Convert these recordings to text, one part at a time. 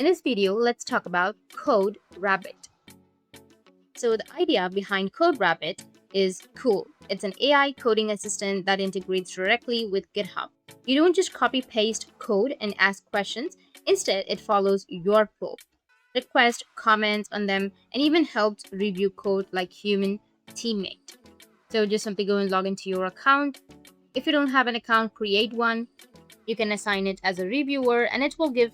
In this video, let's talk about Coderabbit. So the idea behind Coderabbit is cool. It's an AI coding assistant that integrates directly with GitHub. You don't just copy paste code and ask questions. Instead, it follows your flow, requests, comments on them, and even helps review code like human teammate. So just simply go and log into your account. If you don't have an account, create one. You can assign it as a reviewer and it will give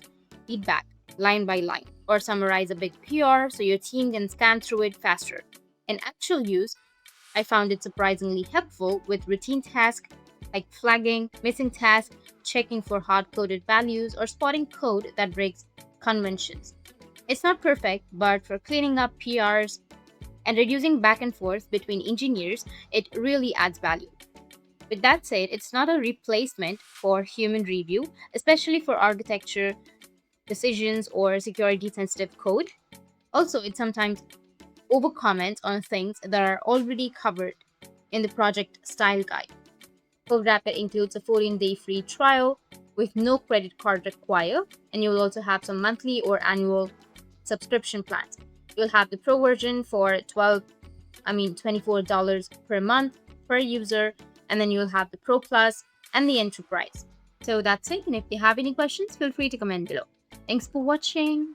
feedback line by line or summarize a big PR so your team can scan through it faster. In actual use, I found it surprisingly helpful with routine tasks like flagging, missing tasks, checking for hard coded values, or spotting code that breaks conventions. It's not perfect, but for cleaning up PRs and reducing back and forth between engineers, it really adds value. With that said, it's not a replacement for human review, especially for architecture decisions or security sensitive code. Also, it sometimes over comments on things that are already covered in the project style guide. Coderabbit includes a 14-day free trial with no credit card required, and you will also have some monthly or annual subscription plans. You'll have the pro version for $24 per month per user, and then you'll have the Pro Plus and the Enterprise. So that's it. And if you have any questions, feel free to comment below. Thanks for watching.